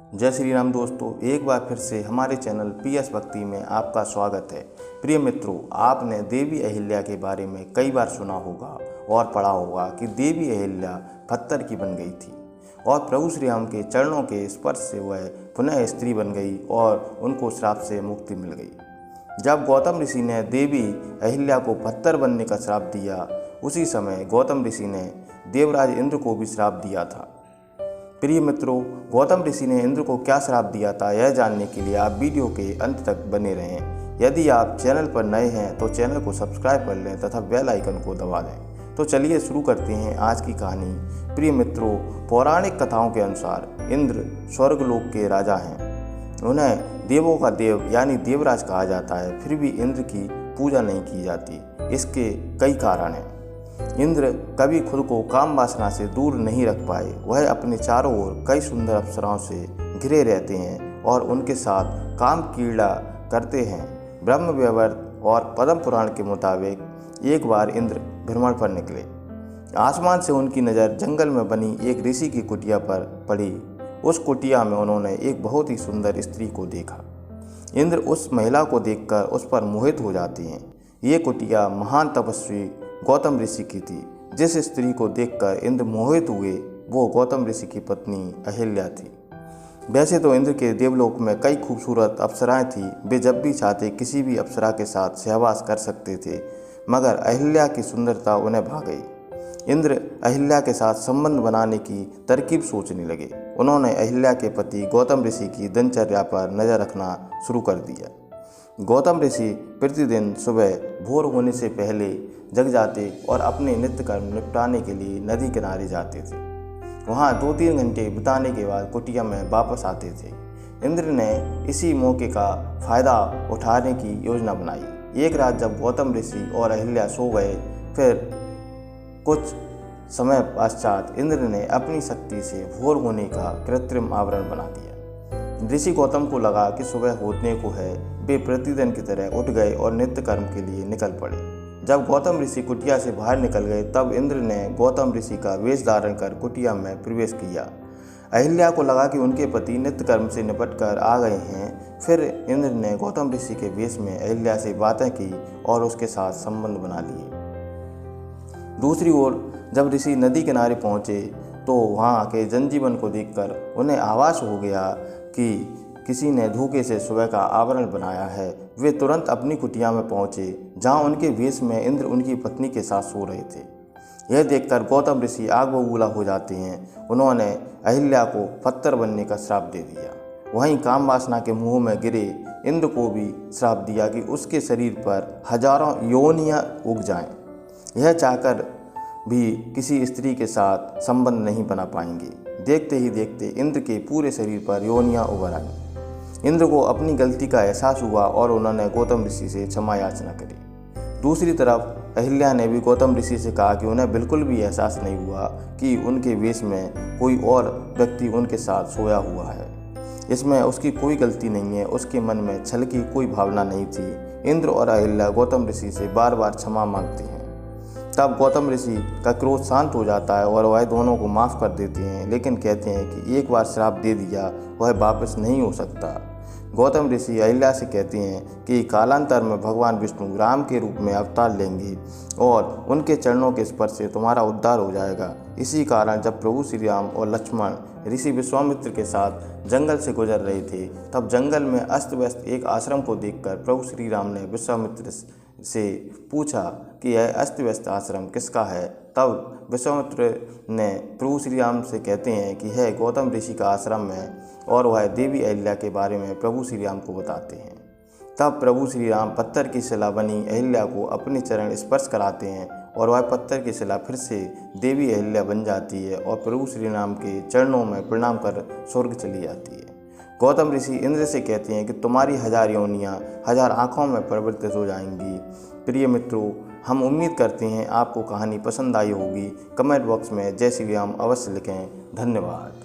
जय श्री राम दोस्तों, एक बार फिर से हमारे चैनल PS भक्ति में आपका स्वागत है। प्रिय मित्रों, आपने देवी अहिल्या के बारे में कई बार सुना होगा और पढ़ा होगा कि देवी अहिल्या पत्थर की बन गई थी और प्रभु श्री राम के चरणों के स्पर्श से वह पुनः स्त्री बन गई और उनको श्राप से मुक्ति मिल गई। जब गौतम ऋषि ने देवी अहिल्या को पत्थर बनने का श्राप दिया, उसी समय गौतम ऋषि ने देवराज इंद्र को भी श्राप दिया था। प्रिय मित्रों, गौतम ऋषि ने इंद्र को क्या श्राप दिया था, यह जानने के लिए आप वीडियो के अंत तक बने रहें। यदि आप चैनल पर नए हैं तो चैनल को सब्सक्राइब कर लें तथा बेल आइकन को दबा दें। तो चलिए शुरू करते हैं आज की कहानी। प्रिय मित्रों, पौराणिक कथाओं के अनुसार इंद्र स्वर्गलोक के राजा हैं। उन्हें देवों का देव यानी देवराज कहा जाता है, फिर भी इंद्र की पूजा नहीं की जाती। इसके कई कारण हैं। इंद्र कभी खुद को काम वासना से दूर नहीं रख पाए। वह अपने चारों ओर कई सुंदर अप्सराओं से घिरे रहते हैं और उनके साथ काम क्रीड़ा करते हैं। ब्रह्म वैवर्त और पद्म पुराण के मुताबिक एक बार इंद्र भ्रमण पर निकले। आसमान से उनकी नज़र जंगल में बनी एक ऋषि की कुटिया पर पड़ी। उस कुटिया में उन्होंने एक बहुत ही सुंदर स्त्री को देखा। इंद्र उस महिला को देखकर उस पर मोहित हो जाते हैं। ये कुटिया महान तपस्वी गौतम ऋषि की थी। जिस स्त्री को देखकर इंद्र मोहित हुए वो गौतम ऋषि की पत्नी अहिल्या थी। वैसे तो इंद्र के देवलोक में कई खूबसूरत अप्सराएं थी। वे जब भी चाहते किसी भी अप्सरा के साथ सहवास कर सकते थे, मगर अहिल्या की सुंदरता उन्हें भा गई। इंद्र अहिल्या के साथ संबंध बनाने की तरकीब सोचने लगे। उन्होंने अहिल्या के पति गौतम ऋषि की दिनचर्या पर नज़र रखना शुरू कर दिया। गौतम ऋषि प्रतिदिन सुबह भोर होने से पहले जग जाते और अपने नित्य कर्म निपटाने के लिए नदी किनारे जाते थे। वहाँ 2-3 घंटे बिताने के बाद कुटिया में वापस आते थे। इंद्र ने इसी मौके का फ़ायदा उठाने की योजना बनाई। एक रात जब गौतम ऋषि और अहिल्या सो गए, फिर कुछ समय पश्चात इंद्र ने अपनी शक्ति से भोर होने का कृत्रिम आवरण बना दिया। ऋषि गौतम को लगा कि सुबह होने को है। वे प्रतिदिन की तरह उठ गए और नित्य कर्म के लिए निकल पड़े। जब गौतम ऋषि कुटिया से बाहर निकल गए, तब इंद्र ने गौतम ऋषि का वेश धारण कर कुटिया में प्रवेश किया। अहिल्या को लगा कि उनके पति नित्य कर्म से निपट कर आ गए हैं। फिर इंद्र ने गौतम ऋषि के वेश में अहिल्या से बातें की और उसके साथ संबंध बना लिए। दूसरी ओर जब ऋषि नदी किनारे पहुँचे तो वहाँ के जनजीवन को देखकर उन्हें आभास हो गया कि किसी ने धोखे से सुबह का आवरण बनाया है। वे तुरंत अपनी कुटिया में पहुँचे, जहाँ उनके वेश में इंद्र उनकी पत्नी के साथ सो रहे थे। यह देखकर गौतम ऋषि आग बबूला हो जाते हैं। उन्होंने अहिल्या को पत्थर बनने का श्राप दे दिया। वहीं काम वासना के मुँह में गिरे इंद्र को भी श्राप दिया कि उसके शरीर पर हजारों योनियाँ उग जाएं। यह चाहकर भी किसी स्त्री के साथ संबंध नहीं बना पाएंगे। देखते ही देखते इंद्र के पूरे शरीर पर योनियाँ उभर आईं। इंद्र को अपनी गलती का एहसास हुआ और उन्होंने गौतम ऋषि से क्षमा याचना करी। दूसरी तरफ अहिल्या ने भी गौतम ऋषि से कहा कि उन्हें बिल्कुल भी एहसास नहीं हुआ कि उनके वेश में कोई और व्यक्ति उनके साथ सोया हुआ है। इसमें उसकी कोई गलती नहीं है। उसके मन में छल की कोई भावना नहीं थी। इंद्र और अहिल्या गौतम ऋषि से बार बार क्षमा मांगते हैं। तब गौतम ऋषि का क्रोध शांत हो जाता है और वह दोनों को माफ़ कर देते हैं, लेकिन कहते हैं कि एक बार श्राप दे दिया वह वापस नहीं हो सकता। गौतम ऋषि अहिल्या से कहते हैं कि कालांतर में भगवान विष्णु राम के रूप में अवतार लेंगे और उनके चरणों के स्पर्श से तुम्हारा उद्धार हो जाएगा। इसी कारण जब प्रभु श्री राम और लक्ष्मण ऋषि विश्वामित्र के साथ जंगल से गुजर रहे थे, तब जंगल में अस्त व्यस्त एक आश्रम को देखकर प्रभु श्री राम ने विश्वामित्र से पूछा कि यह अस्त व्यस्त आश्रम किसका है। तब विश्वामित्र ने प्रभु श्री राम से कहते हैं कि यह गौतम ऋषि का आश्रम है और वह देवी अहिल्या के बारे में प्रभु श्री राम को बताते हैं। तब प्रभु श्री राम पत्थर की शिला बनी अहिल्या को अपने चरण स्पर्श कराते हैं और वह पत्थर की शिला फिर से देवी अहिल्या बन जाती है और प्रभु श्री राम के चरणों में प्रणाम कर स्वर्ग चली जाती है। गौतम ऋषि इंद्र से कहते हैं कि तुम्हारी 1000 योनियाँ 1000 आँखों में परिवर्तित हो जाएंगी। प्रिय मित्रों, हम उम्मीद करते हैं आपको कहानी पसंद आई होगी। कमेंट बॉक्स में जय श्री राम अवश्य लिखें। धन्यवाद।